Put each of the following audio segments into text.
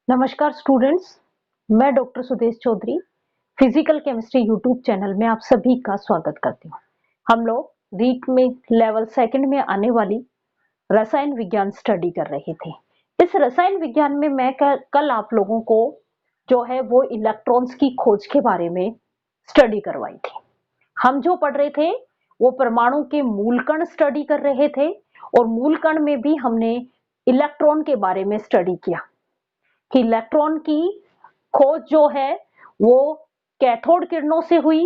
नमस्कार स्टूडेंट्स, मैं doctor Sudesh Chaudhary physical chemistry YouTube channel में आप सभी का स्वागत करती हूँ। हम लोग रीट में लेवल सेकंड में आने वाली रसायन विज्ञान स्टडी कर रहे थे। इस रसायन विज्ञान में मैं कल आप लोगों को जो है वो इलेक्ट्रॉन्स की खोज के बारे में स्टडी करवाई थी। हम जो पढ़ रहे थे वो परमाणु के मूलकण स्टडी कर रहे थे और मूलकण में भी हमने इलेक्ट्रॉन के बारे में स्टडी किया कि इलेक्ट्रॉन की खोज जो है वो कैथोड किरणों से हुई।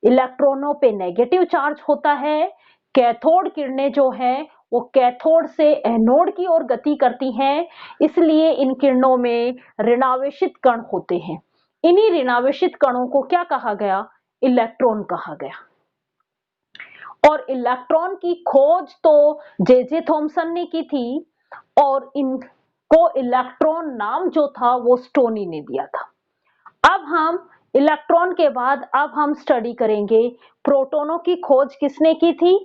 इलेक्ट्रॉनों पे नेगेटिव चार्ज होता है। कैथोड किरणें जो है वो कैथोड से एनोड की ओर गति करती हैं, इसलिए इन किरणों में ऋणावेशित कण होते हैं। इन्हीं ऋणावेशित कणों को क्या कहा गया? इलेक्ट्रॉन कहा गया। और इलेक्ट्रॉन की खोज तो जे थॉमसन ने की थी और इनको इलेक्ट्रॉन नाम जो था वो स्टोनी ने दिया था। अब हम इलेक्ट्रॉन के बाद अब हम स्टडी करेंगे प्रोटॉनों की खोज किसने की थी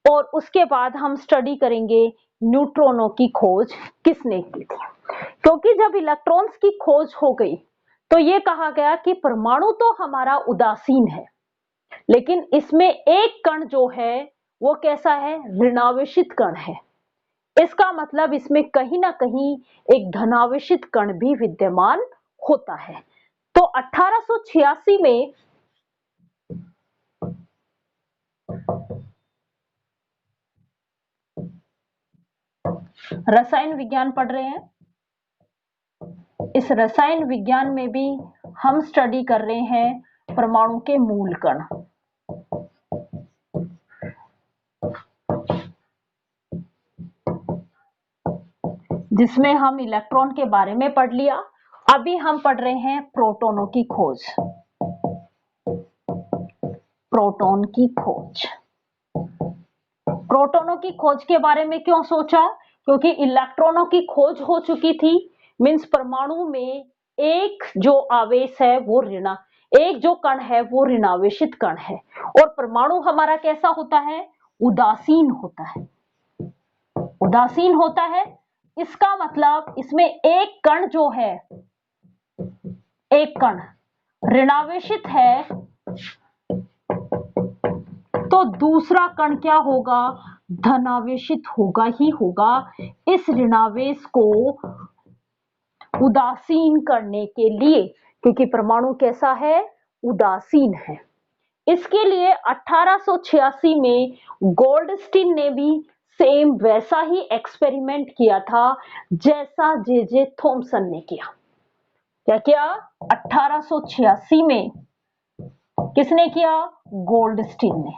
और उसके बाद हम स्टडी करेंगे न्यूट्रॉनों की खोज किसने की थी। क्योंकि जब इलेक्ट्रॉन्स की खोज हो गई तो ये कहा गया कि परमाणु तो हमारा उदासीन है, लेकिन इसमें एक कण जो है वो कैसा है? ऋणावेशित कण है। इसका मतलब इसमें कहीं ना कहीं एक धनावेशित कण भी विद्यमान होता है। तो 1886 में रसायन विज्ञान पढ़ रहे हैं। इस रसायन विज्ञान में भी हम स्टडी कर रहे हैं परमाणु के मूल कण। जिसमें हम इलेक्ट्रॉन के बारे में पढ़ लिया। अभी हम पढ़ रहे हैं प्रोटॉनों की खोज। प्रोटॉन की खोज। प्रोटॉनों की खोज के बारे में क्यों सोचा? क्योंकि इलेक्ट्रॉनों की खोज हो चुकी थी। मींस परमाणु में एक जो आवेश है वो एक जो कण है वो ऋणावेशित कण है और परमाणु हमारा कैसा होता है? उदासीन होता है। उदासीन होता है। इसका मतलब इसमें एक कण जो है, एक कण ऋणावेशित है तो दूसरा कण क्या होगा? धनावेशित होगा ही होगा। इस ऋणावेश को उदासीन करने के लिए, क्योंकि परमाणु कैसा है? उदासीन है। इसके लिए 1886 में गोल्डस्टीन ने भी सेम वैसा ही एक्सपेरिमेंट किया था जैसा जे थॉमसन ने किया। क्या किया? 1886 में किसने किया? गोल्डस्टीन ने।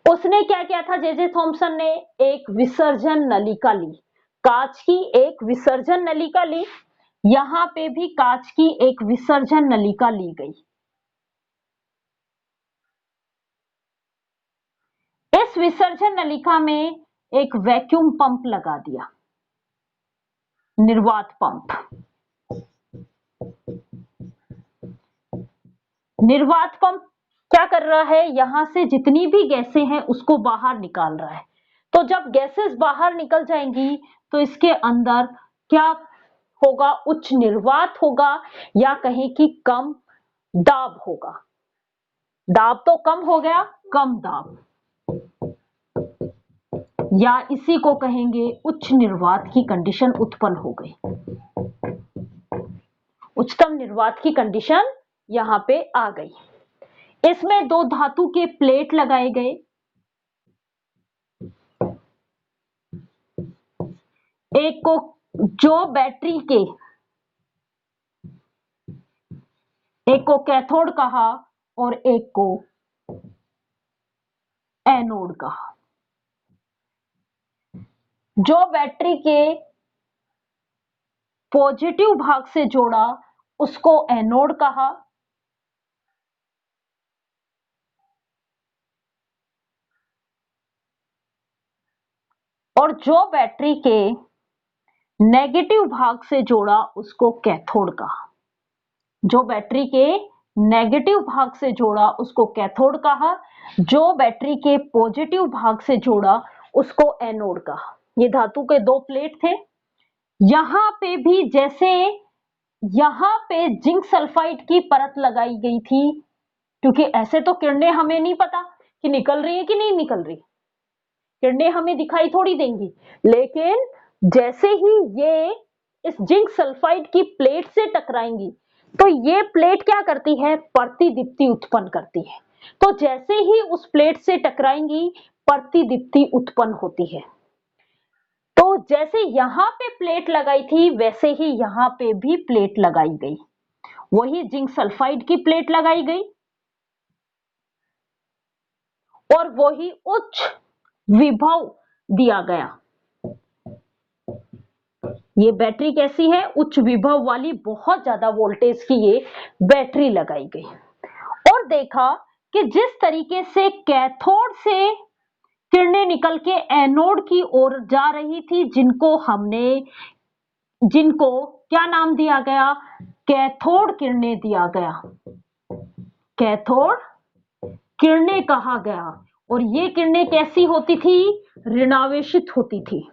उसने क्या किया था? जे थॉमसन ने एक विसर्जन नलिका ली, कांच की एक विसर्जन नलिका ली। यहां पे भी कांच की एक विसर्जन नलिका ली गई। इस विसर्जन नलिका में एक वैक्यूम पंप लगा दिया, निर्वात पंप। निर्वात पंप क्या कर रहा है? यहां से जितनी भी गैसें हैं उसको बाहर निकाल रहा है। तो जब गैसेस बाहर निकल जाएंगी तो इसके अंदर क्या होगा? उच्च निर्वात होगा या कहें कि कम दाब होगा। दाब तो कम हो गया, कम दाब, या इसी को कहेंगे उच्च निर्वात की कंडीशन उत्पन्न हो गई। उच्चतम निर्वात की कंडीशन यहां पे आ गई। इसमें दो धातु के प्लेट लगाए गए। एक को जो बैटरी के, एक को कैथोड कहा और एक को एनोड कहा। जो बैटरी के पॉजिटिव भाग से जोड़ा उसको एनोड कहा और जो बैटरी के नेगेटिव भाग से जोड़ा उसको कैथोड कहा। जो बैटरी के नेगेटिव भाग से जोड़ा उसको कैथोड कहा, जो बैटरी के पॉजिटिव भाग से जोड़ा उसको एनोड कहा। ये धातु के दो प्लेट थे। यहां पे भी जैसे यहां पे जिंक सल्फाइड की परत लगाई गई थी, क्योंकि ऐसे तो किरणें हमें नहीं पता कि निकल रही है कि नहीं निकल रही, किरणें हमें दिखाई थोड़ी देंगी, लेकिन जैसे ही ये इस जिंक सल्फाइड की प्लेट से टकराएंगी तो ये प्लेट क्या करती है, प्रतिदीप्ति उत्पन्न करती है। तो जैसे ही उस प्लेट से टकराएंगी प्रतिदीप्ति उत्पन्न होती है। तो जैसे यहां पे प्लेट लगाई थी वैसे ही यहां पे भी प्लेट लगाई गई, वही जिंक सल्फाइड की प्लेट लगाई गई और वही उच्च विभव दिया गया। ये बैटरी कैसी है, उच्च विभव वाली, बहुत ज्यादा वोल्टेज की ये बैटरी लगाई गई और देखा कि जिस तरीके से कैथोड से किरणें निकल के एनोड की ओर जा रही थी, जिनको क्या नाम दिया गया, कैथोड किरणें दिया गया, कैथोड किरणें कहा गया। और ये किरणें कैसी होती थी, ऋणावेशित होती थी।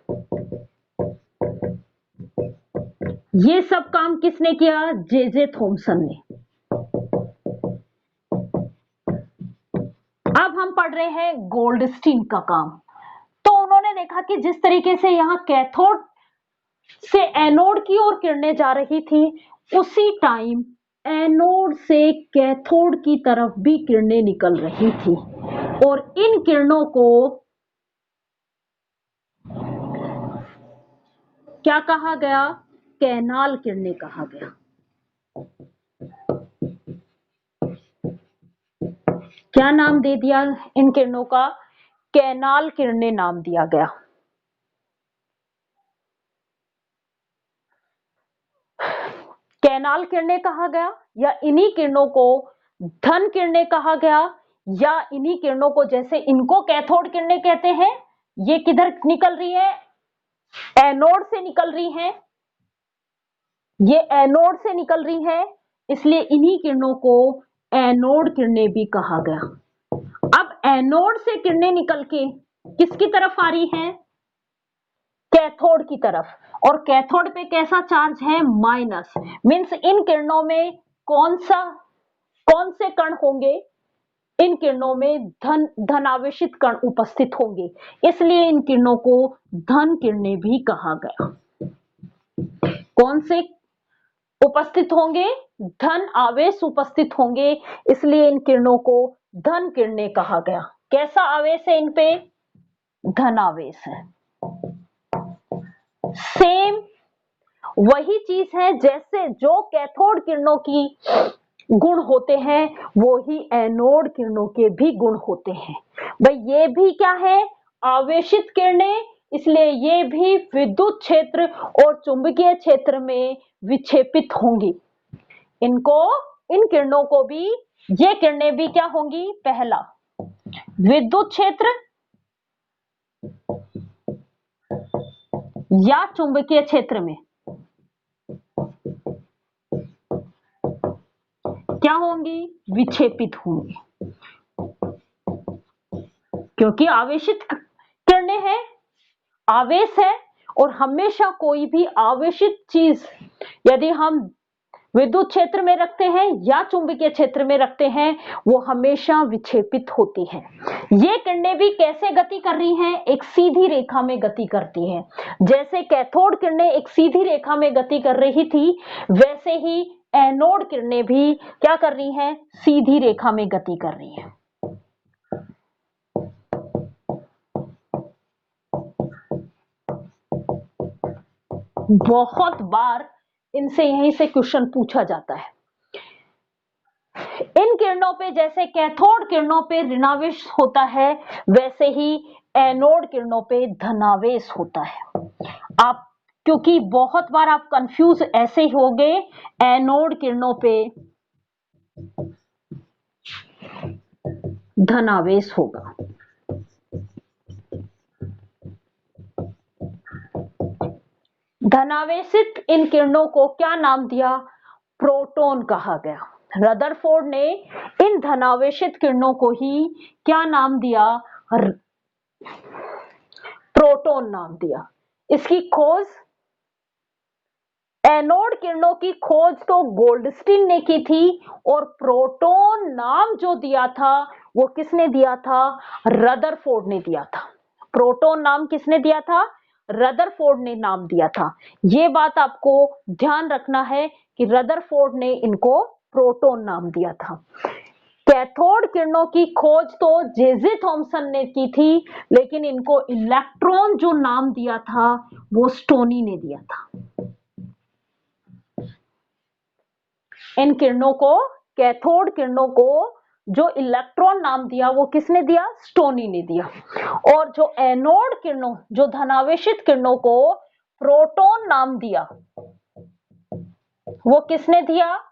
ये सब काम किसने किया, जे थॉमसन ने। अब हम पढ़ रहे हैं गोल्डस्टीन का काम। तो उन्होंने देखा कि जिस तरीके से यहां कैथोड से एनोड की ओर किरणें जा रही थी, उसी टाइम एनोड से कैथोड की तरफ भी किरणें निकल रही थी और इन किरणों को क्या कहा गया, कैनाल किरणें कहा गया। क्या नाम दे दिया इन किरणों का, कैनाल किरणें नाम दिया गया। कैनाल किरणें कहा गया, या इन्हीं किरणों को धन किरणें कहा गया, या इन्हीं किरणों को, जैसे इनको कैथोड किरणें कहते हैं, ये किधर निकल रही है, एनोड से निकल रही हैं, ये एनोड से निकल रही है, इसलिए इन्हीं किरणों को एनोड किरणें भी कहा गया। अब एनोड से किरणें निकल के किसकी तरफ आ रही हैं, कैथोड की तरफ, और कैथोड पे कैसा चार्ज है, माइनस। मींस इन किरणों में कौन से कण होंगे, इन किरणों में धनावेशित कण उपस्थित होंगे, इसलिए इन किरणों को धन किरणें भी कहा गया। कौन से उपस्थित होंगे, धन आवेश उपस्थित होंगे, इसलिए इन किरणों को धन किरणें कहा गया। कैसा आवेश है इन पे, धन आवेश है। सेम वही चीज है, जैसे जो कैथोड किरणों की गुण होते हैं वो ही एनोड किरणों के भी गुण होते हैं। भाई ये भी क्या है, आवेशित किरणें, इसलिए ये भी विद्युत क्षेत्र और चुंबकीय क्षेत्र में विक्षेपित होंगी। इन किरणों को भी, ये किरणें भी क्या होंगी, पहला विद्युत क्षेत्र या चुंबकीय क्षेत्र में क्या होंगी, विक्षेपित होंगी, क्योंकि आवेशित किरणें हैं, आवेश है, और हमेशा कोई भी आवेशित चीज यदि हम विद्युत क्षेत्र में रखते हैं या चुंबकीय क्षेत्र में रखते हैं वो हमेशा विक्षेपित होती है। ये किरणें भी कैसे गति कर रही हैं, एक सीधी रेखा में गति करती हैं। जैसे कैथोड किरणें एक सीधी रेखा में गति कर रही थी, वैसे ही एनोड किरणें भी क्या कर रही हैं, सीधी रेखा में गति कर रही हैं। बहुत बार इनसे यहीं से क्वेश्चन पूछा जाता है। इन किरणों पे जैसे कैथोड किरणों पे ऋणावेश होता है, वैसे ही एनोड किरणों पे धनावेश होता है। आप क्योंकि बहुत बार आप कंफ्यूज ऐसे हो गए, एनोड किरणों पे धनावेश होगा। धनावेशित इन किरणों को क्या नाम दिया, प्रोटॉन कहा गया। रदरफोर्ड ने इन धनावेशित किरणों को ही क्या नाम दिया, प्रोटॉन प्रोटॉन नाम दिया। इसकी खोज, एनोड किरणों की खोज तो गोल्डस्टीन ने की थी, और प्रोटॉन नाम जो दिया था वो किसने दिया था? रदरफोर्ड ने दिया था। प्रोटॉन नाम किसने दिया था? रदरफोर्ड ने नाम दिया था। ये बात आपको ध्यान रखना है कि रदरफोर्ड ने इनको प्रोटॉन नाम दिया था। कैथोड किरणों की खोज तो जे थॉमसन ने की थी, लेकिन इनको इलेक्ट्रॉन जो नाम दिया था वो स्टोनी ने दिया था। इन किरणों को, कैथोड किरणों को जो इलेक्ट्रॉन नाम दिया वो किसने दिया? स्टोनी ने दिया। और जो एनोड किरणों, जो धनावेशित किरणों को प्रोटॉन नाम दिया वो किसने दिया?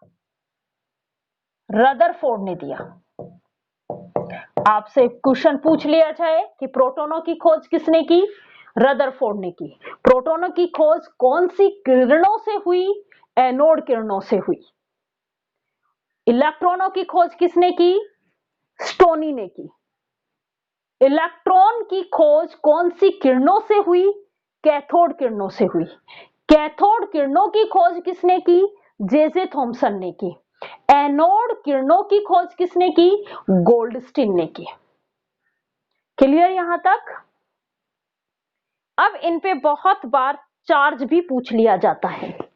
रदरफोर्ड ने दिया। आपसे क्वेश्चन पूछ लिया जाए कि प्रोटॉनों की खोज किसने की? रदरफोर्ड ने की। प्रोटॉनों की खोज कौन सी किरणों से हुई? एनोड किरणों से हुई। इलेक्ट्रॉनों की खोज किसने की? स्टोनी ने की। इलेक्ट्रॉन की खोज कौन सी किरणों से हुई? कैथोड किरणों से हुई। कैथोड किरणों की खोज किसने की? जे थॉमसन ने की। एनोड किरणों की खोज किसने की? गोल्डस्टीन ने की। क्लियर यहां तक? अब इन पे बहुत बार चार्ज भी पूछ लिया जाता है।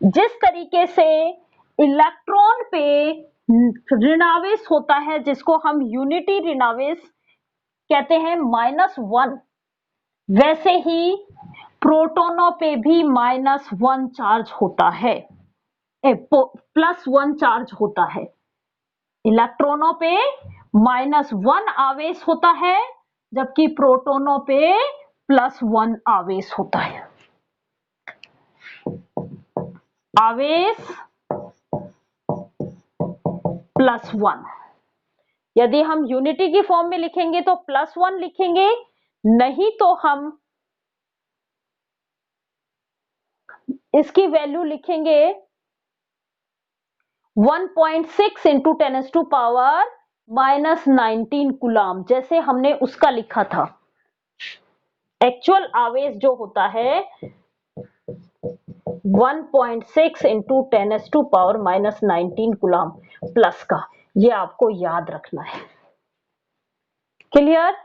जिस तरीके से इलेक्ट्रॉन पे ऋणावेश होता है, जिसको हम यूनिटी ऋणावेश कहते हैं, -1, वैसे ही प्रोटोनों पे भी -1 चार्ज होता है, +1 चार्ज होता है। इलेक्ट्रॉनों पे -1 आवेश होता है, जबकि प्रोटोनों पे +1 आवेश होता है। आवेश +1। यदि हम यूनिटी की फॉर्म में लिखेंगे तो +1 लिखेंगे, नहीं तो हम इसकी वैल्यू लिखेंगे 1.6 इंटू 10⁻⁻19 कूलाम, जैसे हमने उसका लिखा था। एक्चुअल आवेश जो होता है 1.6 इंटू 10⁻⁻19 कूलाम प्लस का, ये आपको याद रखना है। क्लियर?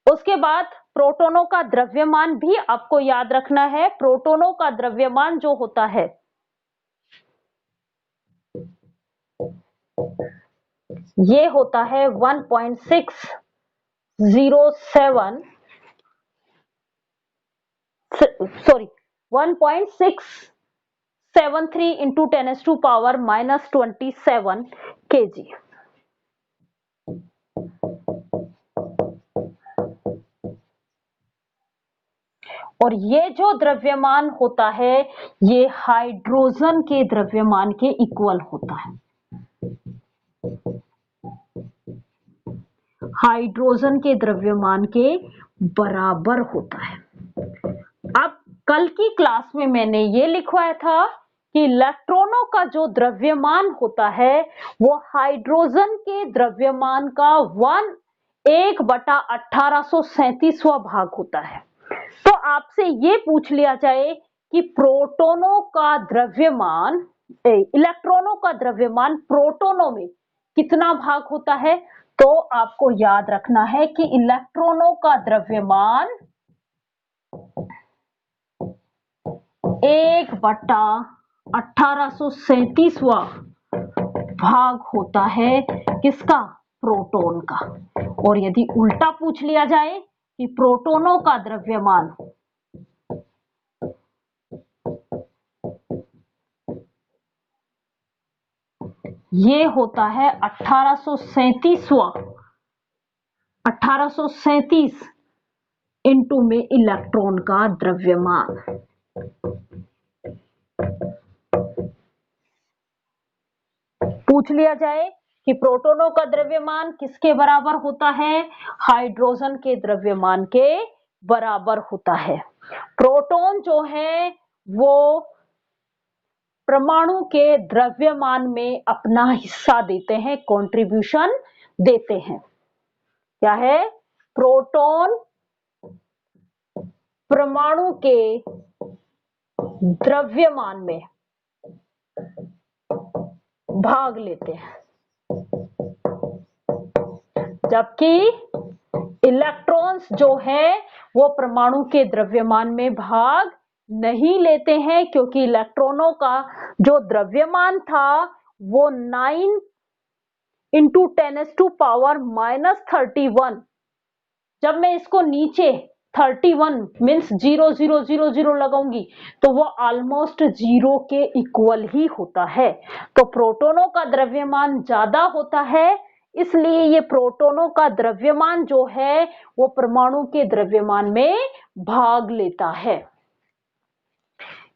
उसके बाद प्रोटॉनों का द्रव्यमान भी आपको याद रखना है। प्रोटॉनों का द्रव्यमान जो होता है ये होता है 1.673 इंटू 10⁻⁻27 kg। और ये जो द्रव्यमान होता है ये हाइड्रोजन के द्रव्यमान के इक्वल होता है। हाइड्रोजन के द्रव्यमान के बराबर होता है। अब कल की क्लास में मैंने ये लिखवाया था कि इलेक्ट्रॉनों का जो द्रव्यमान होता है वो हाइड्रोजन के द्रव्यमान का 1/1837वां भाग होता है। तो आपसे ये पूछ लिया जाए कि प्रोटॉनों का द्रव्यमान, इलेक्ट्रॉनों का द्रव्यमान प्रोटॉनों में कितना भाग होता है, तो आपको याद रखना है कि इलेक्ट्रॉनों का द्रव्यमान 1/1837वां भाग होता है किसका? प्रोटॉन का। और यदि उल्टा पूछ लिया जाए कि प्रोटॉनों का द्रव्यमान ये होता है 1837 इंटू में इलेक्ट्रॉन का द्रव्यमान। पूछ लिया जाए कि प्रोटॉनों का द्रव्यमान किसके बराबर होता है? हाइड्रोजन के द्रव्यमान के बराबर होता है। प्रोटॉन जो है वो परमाणु के द्रव्यमान में अपना हिस्सा देते हैं, कंट्रीब्यूशन देते हैं। क्या है? प्रोटॉन परमाणु के द्रव्यमान में भाग लेते हैं, जबकि इलेक्ट्रॉन्स जो है वो परमाणु के द्रव्यमान में भाग नहीं लेते हैं, क्योंकि इलेक्ट्रॉनों का जो द्रव्यमान था वो 9 × 10⁻⁻31। जब मैं इसको नीचे 31 मीन्स 0000 लगाऊंगी तो वो ऑलमोस्ट 0 के इक्वल ही होता है। तो प्रोटॉनों का द्रव्यमान ज्यादा होता है, इसलिए ये प्रोटॉनों का द्रव्यमान जो है वो परमाणु के द्रव्यमान में भाग लेता है।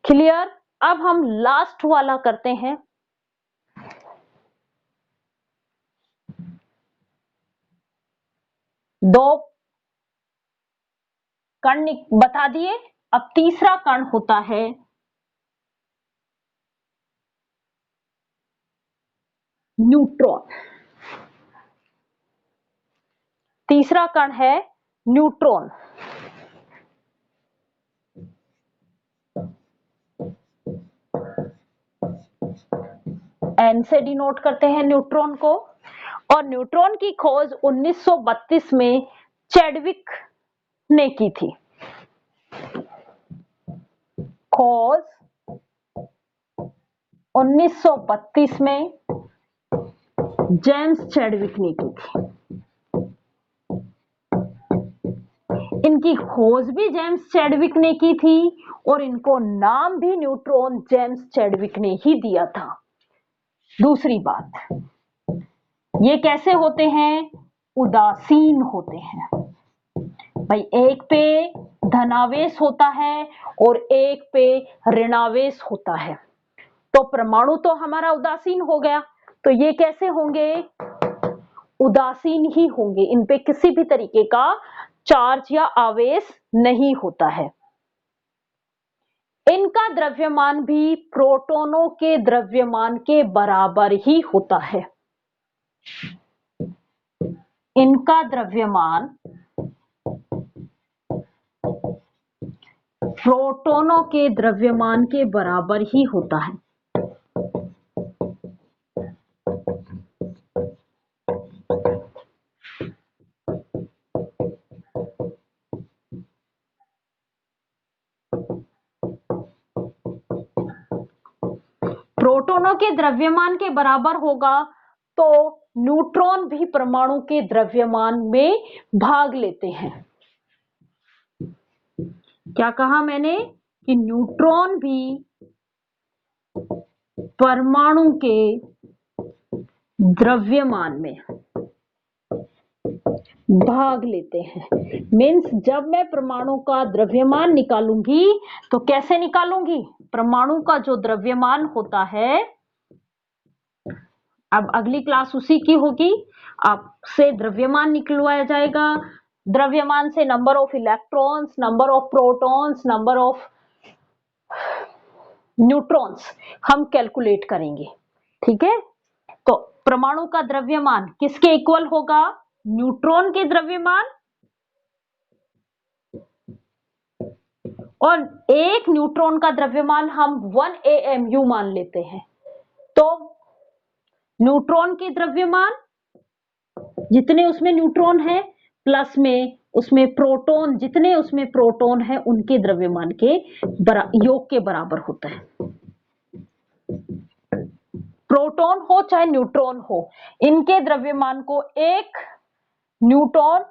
क्लियर? अब हम लास्ट वाला करते हैं। दो कण बता दिए, अब तीसरा कण होता है न्यूट्रॉन। तीसरा कण है न्यूट्रॉन। एन से डिनोट करते हैं न्यूट्रॉन को। और न्यूट्रॉन की खोज 1932 में चैडविक ने की थी। खोज 1932 में जेम्स चैडविक ने की थी। इनकी खोज भी जेम्स चैडविक ने की थी और इनको नाम भी न्यूट्रॉन जेम्स चैडविक ने ही दिया था। दूसरी बात, ये कैसे होते हैं? उदासीन होते हैं। भाई एक पे धनावेश होता है और एक पे ऋणावेश होता है, तो परमाणु तो हमारा उदासीन हो गया, तो ये कैसे होंगे? उदासीन ही होंगे। इन पे किसी भी तरीके का चार्ज या आवेश नहीं होता है। इनका द्रव्यमान भी प्रोटॉनों के द्रव्यमान के बराबर ही होता है। इनका द्रव्यमान प्रोटॉनों के द्रव्यमान के बराबर ही होता है। प्रोटॉनों के द्रव्यमान के बराबर होगा तो न्यूट्रॉन भी परमाणु के द्रव्यमान में भाग लेते हैं। क्या कहा मैंने? कि न्यूट्रॉन भी परमाणु के द्रव्यमान में भाग लेते हैं। मीन्स जब मैं परमाणु का द्रव्यमान निकालूंगी तो कैसे निकालूंगी? परमाणु का जो द्रव्यमान होता है, अब अगली क्लास उसी की होगी, आपसे द्रव्यमान निकलवाया जाएगा। द्रव्यमान से number of electrons, number of protons, number of neutrons हम कैलकुलेट करेंगे। ठीक है? तो परमाणु का द्रव्यमान किसके इक्वल होगा? न्यूट्रॉन के द्रव्यमान, और एक न्यूट्रॉन का द्रव्यमान हम 1 AMU मान लेते हैं। तो न्यूट्रॉन के द्रव्यमान जितने उसमें न्यूट्रॉन है प्लस में उसमें प्रोटॉन, जितने उसमें प्रोटॉन है उनके द्रव्यमान के योग के बराबर होता है। प्रोटॉन हो चाहे न्यूट्रॉन हो, इनके द्रव्यमान को एक न्यूट्रॉन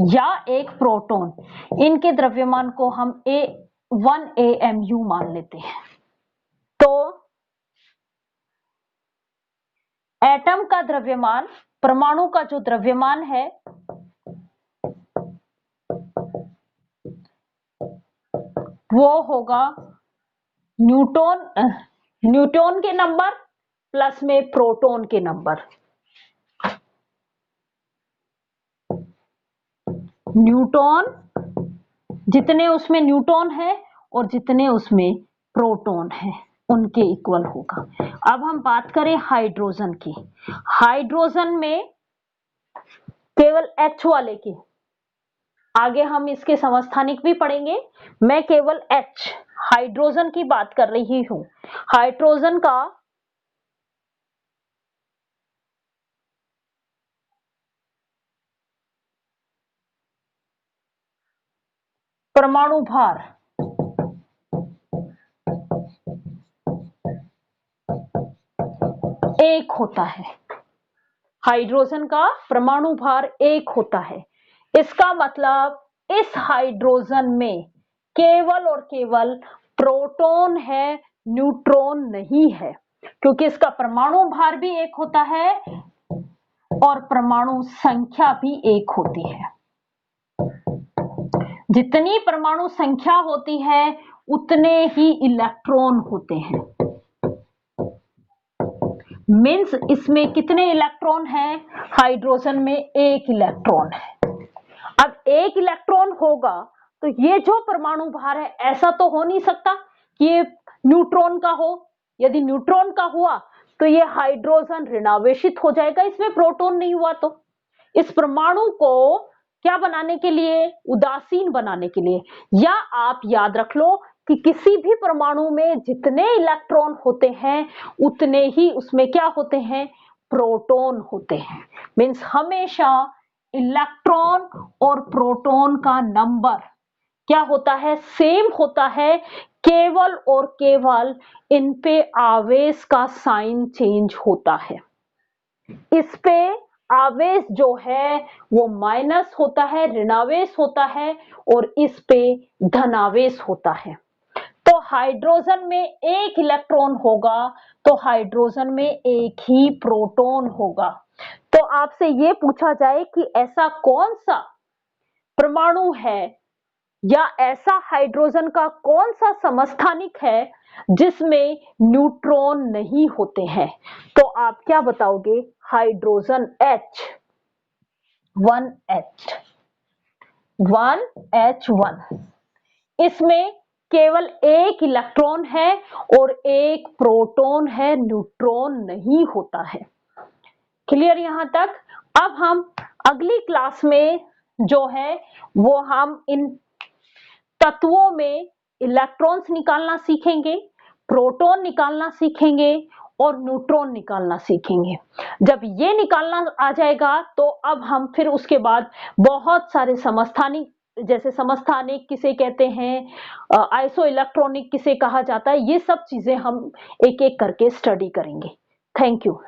या एक प्रोटॉन, इनके द्रव्यमान को हम 1 AMU मान लेते हैं। तो एटम का द्रव्यमान, परमाणु का जो द्रव्यमान है वो होगा न्यूट्रॉन के नंबर प्लस में प्रोटॉन के नंबर। न्यूट्रॉन जितने उसमें न्यूट्रॉन है और जितने उसमें प्रोटॉन है, उनके इक्वल होगा। अब हम बात करें हाइड्रोजन की। हाइड्रोजन में केवल H वाले की, आगे हम इसके समस्थानिक भी पढ़ेंगे, मैं केवल H हाइड्रोजन की बात कर रही हूं। हाइड्रोजन का परमाणु भार एक होता है। हाइड्रोजन का परमाणु भार एक होता है। इसका मतलब इस हाइड्रोजन में केवल और केवल प्रोटॉन है, न्यूट्रॉन नहीं है, क्योंकि इसका परमाणु भार भी एक होता है और परमाणु संख्या भी एक होती है। जितनी परमाणु संख्या होती है उतने ही इलेक्ट्रॉन होते हैं। मीन्स इसमें कितने इलेक्ट्रॉन हैं? हाइड्रोजन में एक इलेक्ट्रॉन है। अब एक इलेक्ट्रॉन होगा तो ये जो परमाणु भार है, ऐसा तो हो नहीं सकता कि ये न्यूट्रॉन का हो। यदि न्यूट्रॉन का हुआ तो ये हाइड्रोजन ऋणावेशित हो जाएगा, इसमें प्रोटॉन नहीं हुआ। तो इस परमाणु को क्या बनाने के लिए? उदासीन बनाने के लिए। या आप याद रख लो कि किसी भी परमाणु में जितने इलेक्ट्रॉन होते हैं उतने ही उसमें क्या होते हैं? प्रोटॉन होते हैं। मीन्स हमेशा इलेक्ट्रॉन और प्रोटॉन का नंबर क्या होता है? सेम होता है। केवल और केवल इन पे आवेश का साइन चेंज होता है। इस पे आवेश जो है वो माइनस होता है, ऋणावेश होता है, और इस पे धनावेश होता है। तो हाइड्रोजन में एक इलेक्ट्रॉन होगा तो हाइड्रोजन में एक ही प्रोटॉन होगा। तो आपसे ये पूछा जाए कि ऐसा कौन सा परमाणु है या ऐसा हाइड्रोजन का कौन सा समस्थानिक है जिसमें न्यूट्रॉन नहीं होते हैं, तो आप क्या बताओगे? Hydrogen H, 1H, 1H1। इसमें केवल एक इलेक्ट्रॉन है और एक प्रोटॉन है, न्यूट्रॉन नहीं होता है। क्लियर यहां तक? अब हम अगली क्लास में जो है वो हम इन तत्वों में इलेक्ट्रॉन्स निकालना सीखेंगे, प्रोटॉन निकालना सीखेंगे और न्यूट्रॉन निकालना सीखेंगे। जब ये निकालना आ जाएगा तो अब हम फिर उसके बाद बहुत सारे समस्थानिक, जैसे समस्थानिक किसे कहते हैं, आइसो इलेक्ट्रॉनिक किसे कहा जाता है, ये सब चीजें हम एक एक करके स्टडी करेंगे। Thank you.